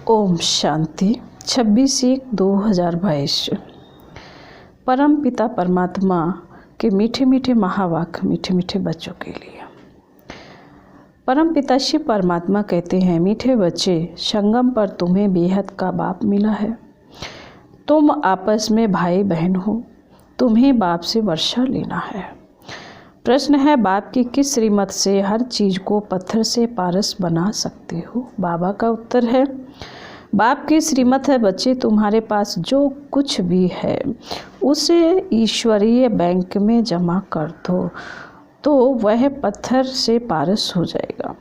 ओम शांति 26/1/2022। परम पिता परमात्मा के मीठे मीठे महावाक्य मीठे मीठे बच्चों के लिए। परम पिता शिव परमात्मा कहते हैं, मीठे बच्चे, संगम पर तुम्हें बेहद का बाप मिला है। तुम आपस में भाई बहन हो, तुम्हें बाप से वर्षा लेना है। प्रश्न है, बाप की किस श्रीमत से हर चीज़ को पत्थर से पारस बना सकते हो? बाबा का उत्तर है, बाप की श्रीमत है बच्चे, तुम्हारे पास जो कुछ भी है उसे ईश्वरीय बैंक में जमा कर दो तो वह पत्थर से पारस हो जाएगा।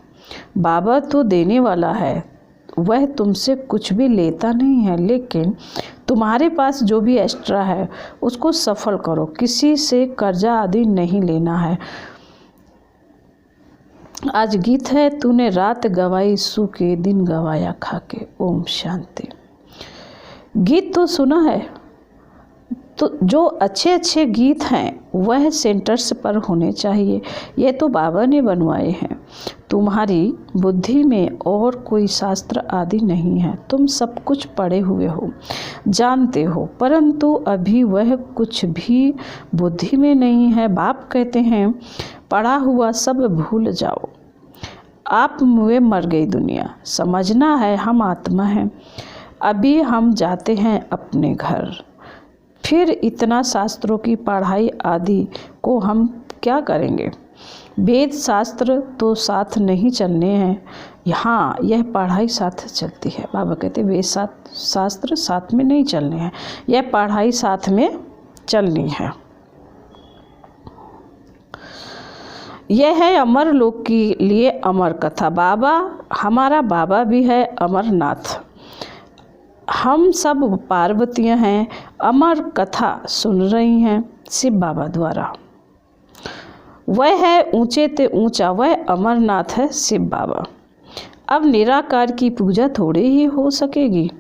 बाबा तो देने वाला है, वह तुमसे कुछ भी लेता नहीं है, लेकिन तुम्हारे पास जो भी एक्स्ट्रा है उसको सफल करो। किसी से कर्जा आदि नहीं लेना है। आज गीत है, तूने रात गवाई सू के, दिन गवाया खाके। ओम शांति। गीत तो सुना है, तो जो अच्छे अच्छे गीत हैं वह सेंटर्स पर होने चाहिए। ये तो बाबा ने बनवाए हैं। तुम्हारी बुद्धि में और कोई शास्त्र आदि नहीं है। तुम सब कुछ पढ़े हुए हो, जानते हो, परंतु अभी वह कुछ भी बुद्धि में नहीं है। बाप कहते हैं, पढ़ा हुआ सब भूल जाओ, आप मुए मर गई दुनिया। समझना है हम आत्मा हैं। अभी हम जाते हैं अपने घर, फिर इतना शास्त्रों की पढ़ाई आदि को हम क्या करेंगे? वेद शास्त्र तो साथ नहीं चलने हैं, यहाँ यह पढ़ाई साथ चलती है। बाबा कहते हैं, वेद शास्त्र साथ में नहीं चलने हैं, यह पढ़ाई साथ में चलनी है। यह है अमर लोक के लिए अमर कथा। बाबा, हमारा बाबा भी है अमरनाथ। हम सब पार्वतियाँ हैं, अमर कथा सुन रही हैं शिव बाबा द्वारा। वह है ऊंचे ते ऊंचा, वह अमरनाथ है शिव बाबा। अब निराकार की पूजा थोड़ी ही हो सकेगी।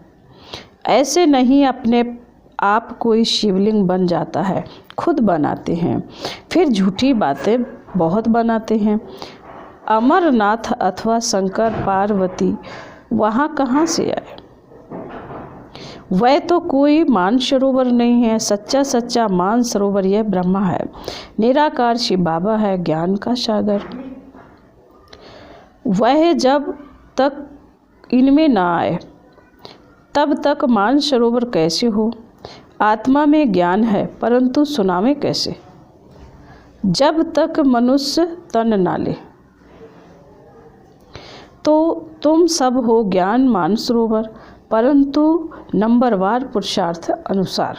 ऐसे नहीं अपने आप कोई शिवलिंग बन जाता है, खुद बनाते हैं, फिर झूठी बातें बहुत बनाते हैं। अमरनाथ अथवा शंकर पार्वती वहाँ कहाँ से आए? वह तो कोई मानसरोवर नहीं है। सच्चा मानसरोवर यह ब्रह्मा है। निराकार शिव बाबा है, ज्ञान का सागर। वह जब तक इनमें ना आए तब तक मानसरोवर कैसे हो? आत्मा में ज्ञान है, परंतु सुनावे कैसे? जब तक मनुष्य तन ना ले। तो तुम सब हो ज्ञान मानसरोवर, परंतु नंबरवार पुरुषार्थ अनुसार।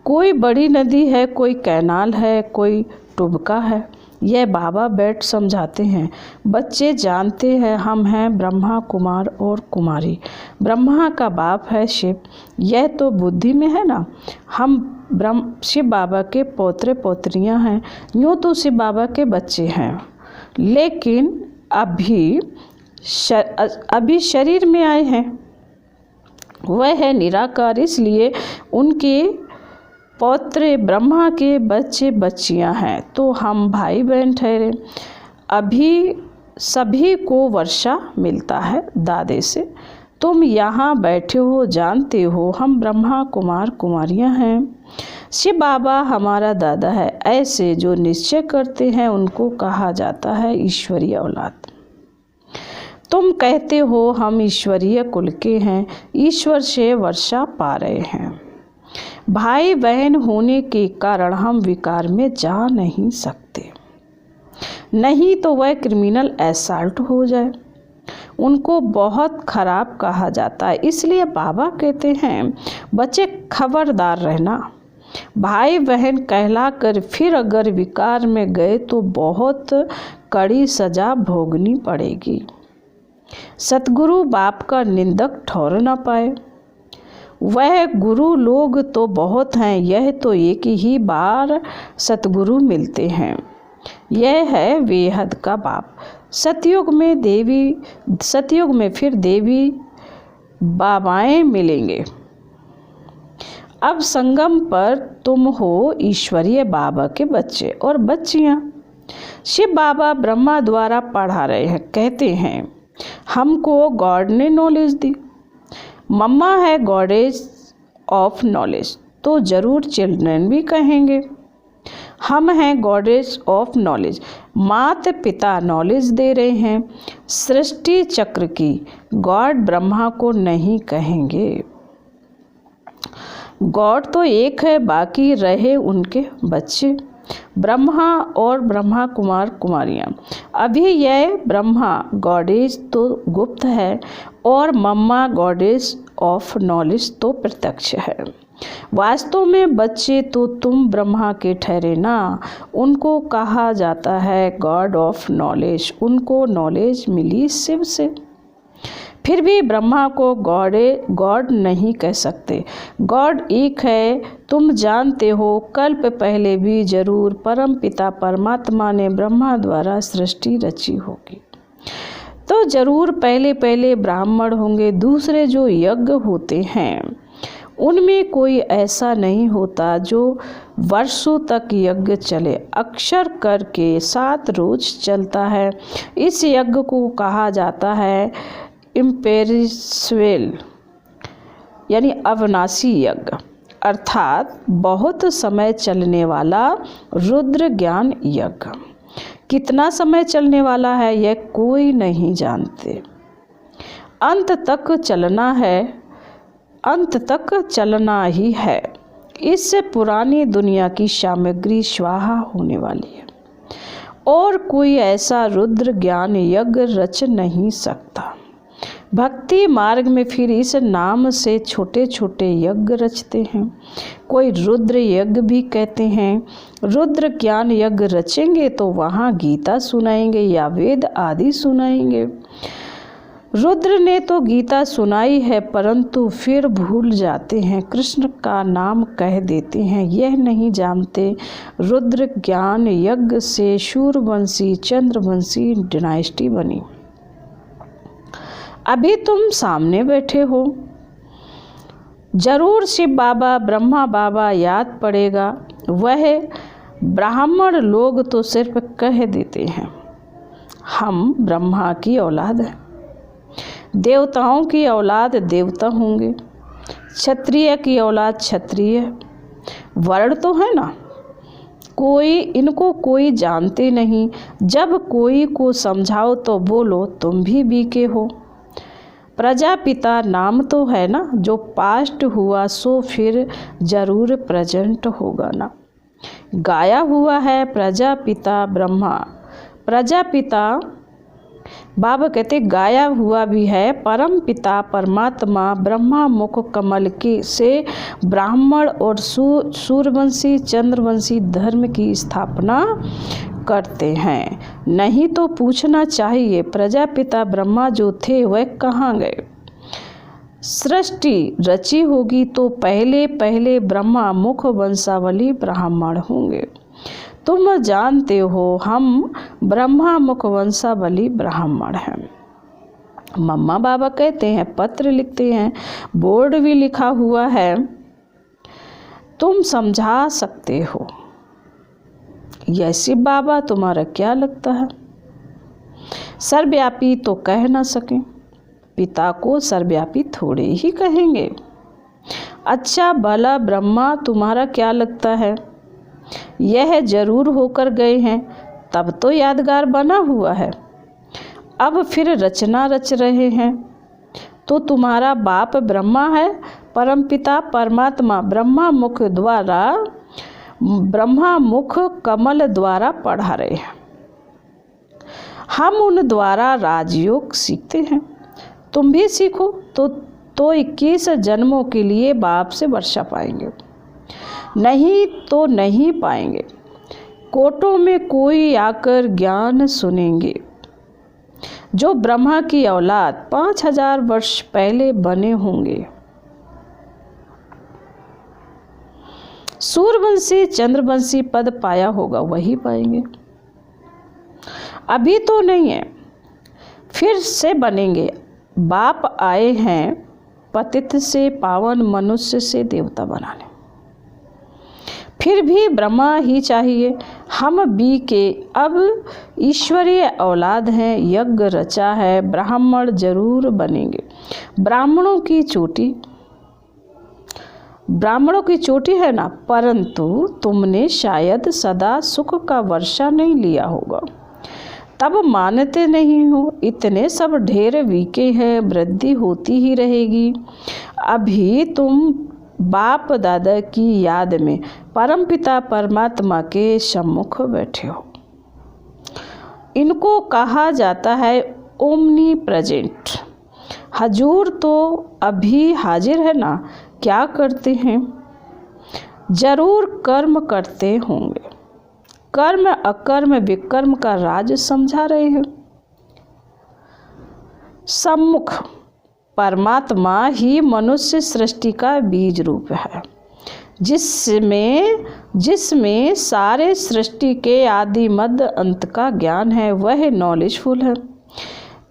कोई बड़ी नदी है, कोई कैनाल है, कोई टुबका है। यह बाबा बैठ समझाते हैं। बच्चे जानते हैं हम हैं ब्रह्मा कुमार और कुमारी। ब्रह्मा का बाप है शिव, यह तो बुद्धि में है ना। हम शिव बाबा के पोतरे पोतरियां हैं। यूँ तो शिव बाबा के बच्चे हैं, लेकिन अभी शरीर में आए हैं। वह है निराकार, इसलिए उनके पौत्रे ब्रह्मा के बच्चे बच्चियां हैं, तो हम भाई बहन ठहरे। अभी सभी को वर्षा मिलता है दादे से। तुम यहाँ बैठे हो, जानते हो हम ब्रह्मा कुमार कुमारियाँ हैं। शिव बाबा हमारा दादा है। ऐसे जो निश्चय करते हैं उनको कहा जाता है ईश्वरीय औलाद। तुम कहते हो हम ईश्वरीय कुल के हैं, ईश्वर से वर्षा पा रहे हैं। भाई बहन होने के कारण हम विकार में जा नहीं सकते, नहीं तो वह क्रिमिनल असॉल्ट हो जाए। उनको बहुत खराब कहा जाता है। इसलिए बाबा कहते हैं, बच्चे खबरदार रहना। भाई बहन कहलाकर फिर अगर विकार में गए तो बहुत कड़ी सजा भोगनी पड़ेगी। सतगुरु बाप का निंदक ठहर न पाए। वह गुरु लोग तो बहुत हैं, यह तो एक ही बार सतगुरु मिलते हैं। यह है बेहद का बाप। सतयुग में फिर देवी बाबाएं मिलेंगे। अब संगम पर तुम हो ईश्वरीय बाबा के बच्चे और बच्चियां। शिव बाबा ब्रह्मा द्वारा पढ़ा रहे हैं। कहते हैं, हमको गॉड ने नॉलेज दी। मम्मा है गॉडेज ऑफ नॉलेज, तो ज़रूर चिल्ड्रन भी कहेंगे हम हैं गॉडेज ऑफ नॉलेज। माता पिता नॉलेज दे रहे हैं सृष्टि चक्र की, गॉड ब्रह्मा को नहीं कहेंगे। गॉड तो एक है, बाकी रहे उनके बच्चे ब्रह्मा और ब्रह्मा कुमार कुमारियाँ। अभी यह ब्रह्मा गॉडेज तो गुप्त है और मम्मा गॉडेज ऑफ नॉलेज तो प्रत्यक्ष है। वास्तव में बच्चे तो तुम ब्रह्मा के ठहरे ना, उनको कहा जाता है गॉड ऑफ नॉलेज। उनको नॉलेज मिली शिव से, फिर भी ब्रह्मा को गॉड नहीं कह सकते। गॉड एक है, तुम जानते हो। कल्प पहले भी जरूर परम पिता परमात्मा ने ब्रह्मा द्वारा सृष्टि रची होगी, तो जरूर पहले पहले ब्राह्मण होंगे। दूसरे जो यज्ञ होते हैं उनमें कोई ऐसा नहीं होता जो वर्षों तक यज्ञ चले। अक्षर करके 7 रोज चलता है। इस यज्ञ को कहा जाता है इम्पेरिशेबल यानी अविनाशी यज्ञ, अर्थात बहुत समय चलने वाला रुद्र ज्ञान यज्ञ। कितना समय चलने वाला है यह कोई नहीं जानते। अंत तक चलना है, अंत तक चलना ही है। इससे पुरानी दुनिया की सामग्री स्वाहा होने वाली है और कोई ऐसा रुद्र ज्ञान यज्ञ रच नहीं सकता। भक्ति मार्ग में फिर इस नाम से छोटे छोटे यज्ञ रचते हैं। कोई रुद्र यज्ञ भी कहते हैं। रुद्र ज्ञान यज्ञ रचेंगे तो वहाँ गीता सुनाएंगे या वेद आदि सुनाएंगे। रुद्र ने तो गीता सुनाई है परंतु फिर भूल जाते हैं, कृष्ण का नाम कह देते हैं। यह नहीं जानते रुद्र ज्ञान यज्ञ से सूर्यवंशी चंद्रवंशी डायनेस्टी बनी। अभी तुम सामने बैठे हो, जरूर शिव बाबा ब्रह्मा बाबा याद पड़ेगा। वह ब्राह्मण लोग तो सिर्फ कह देते हैं हम ब्रह्मा की औलाद हैं, देवताओं की औलाद देवता होंगे, क्षत्रिय की औलाद क्षत्रिय। वर्ण तो है ना, इनको कोई जानते नहीं। जब कोई को समझाओ तो बोलो तुम भी बीके हो। प्रजापिता नाम तो है ना, जो पास्ट हुआ सो फिर जरूर प्रेजेंट होगा ना। गाया हुआ है प्रजापिता ब्रह्मा। प्रजापिता बाबा कहते गाया हुआ भी है परम पिता परमात्मा ब्रह्मा मुख कमल के से ब्राह्मण और सूर्यवंशी चंद्रवंशी धर्म की स्थापना करते हैं। नहीं तो पूछना चाहिए प्रजापिता ब्रह्मा जो थे वह कहाँ गए। सृष्टि रची होगी तो पहले पहले ब्रह्मा मुख वंशावली ब्राह्मण होंगे। तुम जानते हो हम ब्रह्मा मुख वंशावली ब्राह्मण हैं। मम्मा बाबा कहते हैं, पत्र लिखते हैं, बोर्ड भी लिखा हुआ है, तुम समझा सकते हो। यह शिव बाबा तुम्हारा क्या लगता है? सर्वव्यापी तो कह ना सके, पिता को सर्वव्यापी थोड़े ही कहेंगे। अच्छा भला ब्रह्मा तुम्हारा क्या लगता है? यह जरूर होकर गए हैं, तब तो यादगार बना हुआ है। अब फिर रचना रच रहे हैं, तो तुम्हारा बाप ब्रह्मा है। परमपिता परमात्मा ब्रह्मा मुख कमल द्वारा पढ़ा रहे हैं। हम उन द्वारा राजयोग सीखते हैं। तुम भी सीखो तो 21 जन्मों के लिए बाप से वर्षा पाएंगे, नहीं तो नहीं पाएंगे। कोटों में कोई आकर ज्ञान सुनेंगे। जो ब्रह्मा की औलाद 5000 वर्ष पहले बने होंगे, सूर्यवंशी चंद्रवंशी पद पाया होगा वही पाएंगे। अभी तो नहीं है, फिर से बनेंगे। बाप आए हैं पतित से पावन मनुष्य से देवता बनाने। फिर भी ब्रह्मा ही चाहिए। हम भी के अब ईश्वरीय औलाद हैं, यज्ञ रचा है, ब्राह्मण जरूर बनेंगे। ब्राह्मणों की चोटी है ना, परंतु तुमने शायद सदा सुख का वर्षा नहीं लिया होगा, तब मानते नहीं हो। इतने सब ढेर वीके हैं, वृद्धि होती ही रहेगी। अभी तुम बाप दादा की याद में परमपिता परमात्मा के सम्मुख बैठे हो। इनको कहा जाता है ओमनी प्रेजेंट। हजूर तो अभी हाजिर है ना, क्या करते हैं? जरूर कर्म करते होंगे। कर्म अकर्म विकर्म का राज समझा रहे हैं। सम्मुख परमात्मा ही मनुष्य सृष्टि का बीज रूप है, जिसमें सारे सृष्टि के आदि मध्य अंत का ज्ञान है। वह नॉलेजफुल है।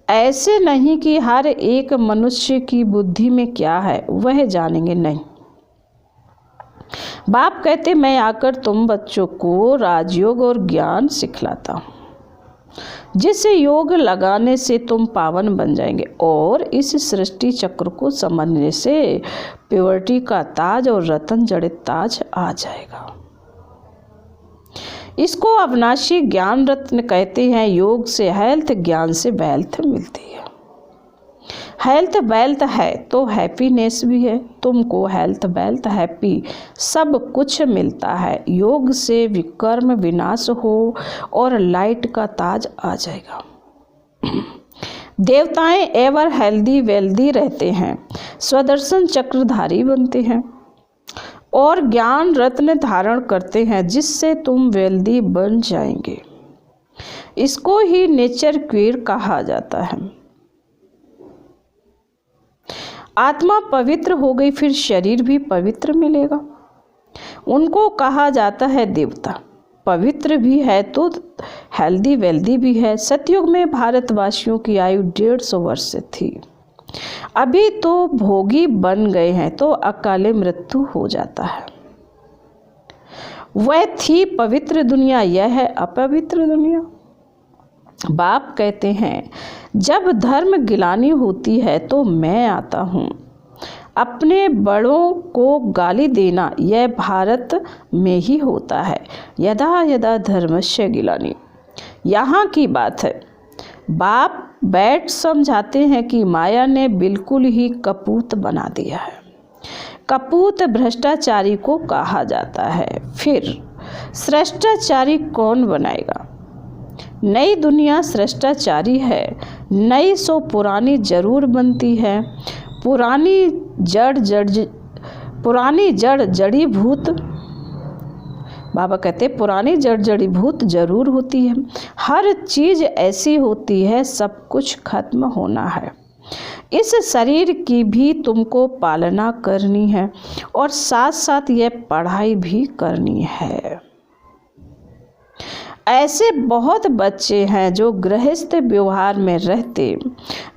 ऐसे नहीं कि हर एक मनुष्य की बुद्धि में क्या है वह जानेंगे, नहीं। बाप कहते मैं आकर तुम बच्चों को राजयोग और ज्ञान सिखलाता हूँ, जिससे योग लगाने से तुम पावन बन जाएंगे और इस सृष्टि चक्र को समझने से प्योरिटी का ताज और रतन जड़ित ताज आ जाएगा। इसको अविनाशी ज्ञान रत्न कहते हैं। योग से हेल्थ, ज्ञान से वेल्थ मिलती है। हेल्थ वेल्थ है तो हैप्पीनेस भी है। तुमको हेल्थ वेल्थ हैप्पी सब कुछ मिलता है। योग से विकर्म विनाश हो और लाइट का ताज आ जाएगा। देवताएं एवर हेल्दी वेल्दी रहते हैं, स्वदर्शन चक्रधारी बनते हैं और ज्ञान रत्न धारण करते हैं, जिससे तुम वेल्दी बन जाएंगे। इसको ही नेचर क्वीर कहा जाता है। आत्मा पवित्र हो गई, फिर शरीर भी पवित्र मिलेगा। उनको कहा जाता है देवता। पवित्र भी है तो हेल्दी वेल्दी भी है। सतयुग में भारतवासियों की आयु 150 वर्ष थी। अभी तो भोगी बन गए हैं तो अकाले मृत्यु हो जाता है। वह थी पवित्र दुनिया, यह है अपवित्र दुनिया। बाप कहते हैं जब धर्म गिलानी होती है तो मैं आता हूँ। अपने बड़ों को गाली देना यह भारत में ही होता है। यदा यदा धर्मस्य गिलानी, यहाँ की बात है। बाप बैठ समझाते हैं कि माया ने बिल्कुल ही कपूत बना दिया है। कपूत भ्रष्टाचारी को कहा जाता है। फिर श्रेष्ठाचारी कौन बनाएगा? नई दुनिया श्रेष्ठाचारी है, नई सो पुरानी जरूर बनती है। पुरानी जड़ जड़ी भूत, बाबा कहते पुरानी जड़ जड़ी भूत जरूर होती है। हर चीज़ ऐसी होती है, सब कुछ खत्म होना है। इस शरीर की भी तुमको पालना करनी है और साथ साथ यह पढ़ाई भी करनी है। ऐसे बहुत बच्चे हैं जो गृहस्थ व्यवहार में रहते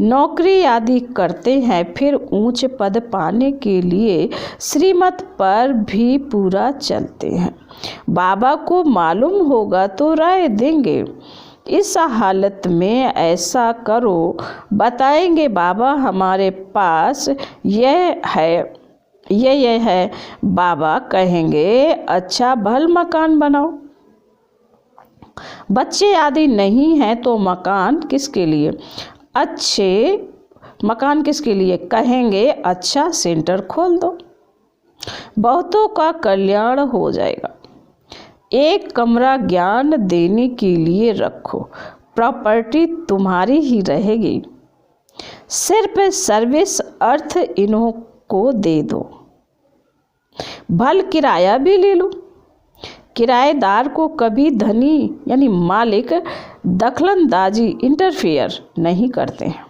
नौकरी आदि करते हैं, फिर ऊंच पद पाने के लिए श्रीमत पर भी पूरा चलते हैं। बाबा को मालूम होगा तो राय देंगे। इस हालत में ऐसा करो, बताएंगे बाबा हमारे पास यह है। बाबा कहेंगे अच्छा भल मकान बनाओ। बच्चे आदि नहीं हैं तो मकान किसके लिए? मकान किसके लिए? कहेंगे अच्छा सेंटर खोल दो, बहुतों का कल्याण हो जाएगा। एक कमरा ज्ञान देने के लिए रखो, प्रॉपर्टी तुम्हारी ही रहेगी। सिर्फ सर्विस अर्थ इन्हों को दे दो, भल किराया भी ले लो। किराएदार को कभी धनी यानी मालिक दखलंदाजी इंटरफेयर नहीं करते हैं।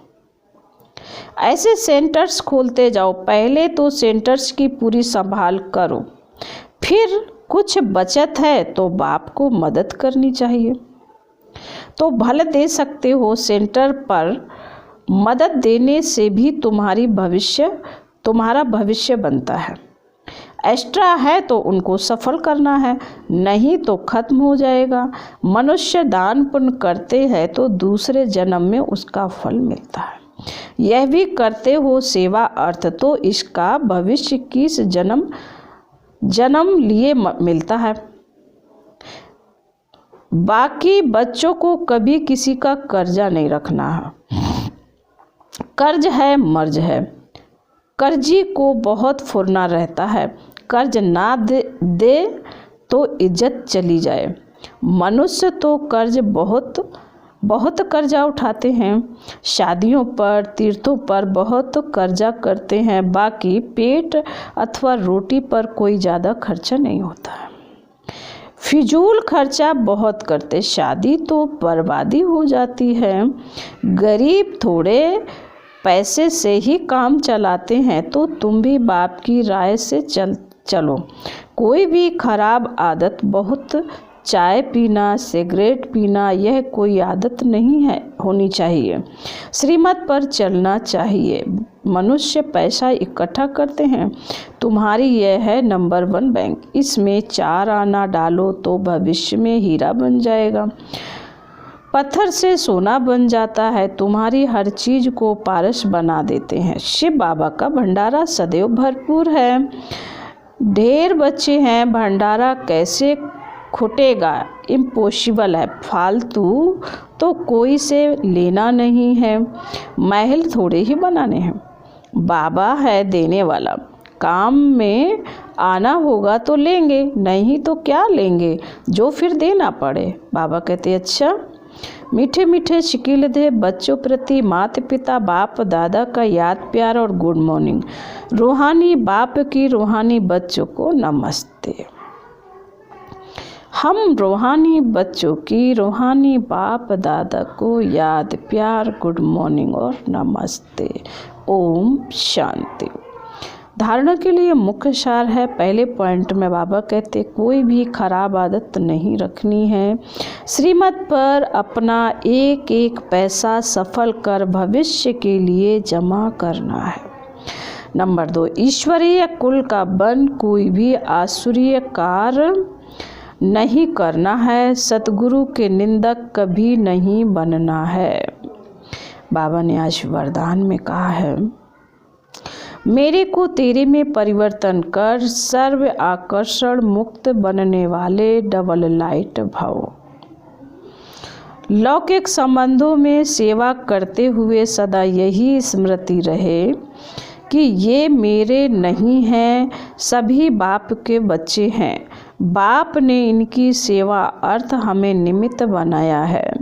ऐसे सेंटर्स खोलते जाओ। पहले तो सेंटर्स की पूरी संभाल करो, फिर कुछ बचत है तो बाप को मदद करनी चाहिए तो भले दे सकते हो। सेंटर पर मदद देने से भी तुम्हारा भविष्य बनता है। एक्स्ट्रा है तो उनको सफल करना है, नहीं तो खत्म हो जाएगा। मनुष्य दान पुण्य करते हैं तो दूसरे जन्म में उसका फल मिलता है। यह भी करते हो सेवा अर्थ तो इसका भविष्य किस जन्म लिए मिलता है। बाकी बच्चों को कभी किसी का कर्जा नहीं रखना है। कर्ज है मर्ज है, कर्जी को बहुत फुरना रहता है। कर्ज ना दे तो इज्जत चली जाए। मनुष्य तो कर्ज बहुत कर्जा उठाते हैं। शादियों पर तीर्थों पर बहुत कर्जा करते हैं, बाकी पेट अथवा रोटी पर कोई ज़्यादा खर्चा नहीं होता है। फिजूल खर्चा बहुत करते, शादी तो बर्बादी हो जाती है। गरीब थोड़े पैसे से ही काम चलाते हैं तो तुम भी बाप की राय से चलो। कोई भी खराब आदत, बहुत चाय पीना, सिगरेट पीना, यह कोई आदत नहीं है होनी चाहिए। श्रीमत पर चलना चाहिए। मनुष्य पैसा इकट्ठा करते हैं। तुम्हारी यह है नंबर 1 बैंक, इसमें 4 आना डालो तो भविष्य में हीरा बन जाएगा, पत्थर से सोना बन जाता है। तुम्हारी हर चीज को पारस बना देते हैं। शिव बाबा का भंडारा सदैव भरपूर है। ढेर बच्चे हैं, भंडारा कैसे खुटेगा, इम्पॉसिबल है। फालतू तो कोई से लेना नहीं है, महल थोड़े ही बनाने हैं। बाबा है देने वाला, काम में आना होगा तो लेंगे, नहीं तो क्या लेंगे, जो फिर देना पड़े। बाबा कहते अच्छा। मीठे मीठे शिकिल दे बच्चों प्रति माता पिता बाप दादा का याद प्यार और गुड मॉर्निंग। रूहानी बाप की रूहानी बच्चों को नमस्ते। हम रूहानी बच्चों की रूहानी बाप दादा को याद प्यार गुड मॉर्निंग और नमस्ते। ओम शांति। धारणा के लिए मुख्य सार है। पहले पॉइंट में बाबा कहते कोई भी खराब आदत नहीं रखनी है। श्रीमत पर अपना एक एक पैसा सफल कर भविष्य के लिए जमा करना है। नंबर 2, ईश्वरीय कुल का बन कोई भी आसुरीय कार्य नहीं करना है। सतगुरु के निंदक कभी नहीं बनना है। बाबा ने आज वरदान में कहा है, मेरे को तेरे में परिवर्तन कर, सर्व आकर्षण मुक्त बनने वाले डबल लाइट भव। लौकिक संबंधों में सेवा करते हुए सदा यही स्मृति रहे कि ये मेरे नहीं हैं, सभी बाप के बच्चे हैं। बाप ने इनकी सेवा अर्थ हमें निमित्त बनाया है।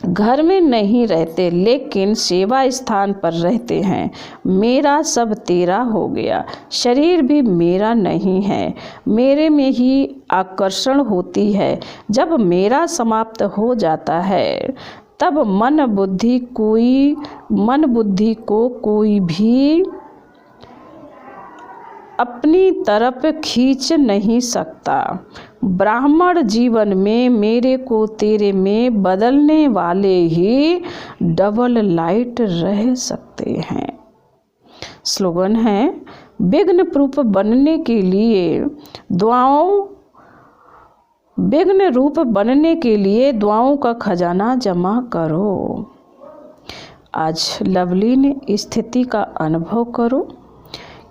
घर में नहीं रहते लेकिन सेवा स्थान पर रहते हैं। मेरा सब तेरा हो गया, शरीर भी मेरा नहीं है, मेरे में ही आकर्षण होती है। जब मेरा समाप्त हो जाता है तब मन बुद्धि को कोई भी अपनी तरफ खींच नहीं सकता। ब्राह्मण जीवन में मेरे को तेरे में बदलने वाले ही डबल लाइट रह सकते हैं। स्लोगन है, विघ्न रूप बनने के लिए दुआओं का खजाना जमा करो। आज लवलीन स्थिति का अनुभव करो।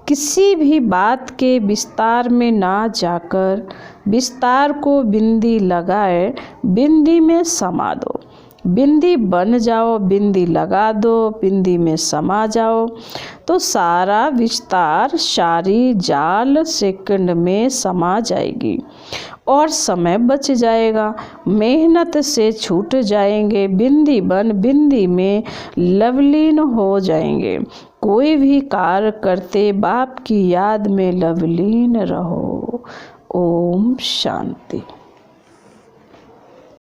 किसी भी बात के विस्तार में ना जाकर विस्तार को बिंदी लगाए बिंदी में समा दो। बिंदी बन जाओ, बिंदी लगा दो, बिंदी में समा जाओ तो सारा विस्तार सारी जाल सेकंड में समा जाएगी और समय बच जाएगा। मेहनत से छूट जाएंगे, बिंदी बन बिंदी में लवलीन हो जाएंगे। कोई भी कार्य करते बाप की याद में लवलीन रहो। ओम शांति।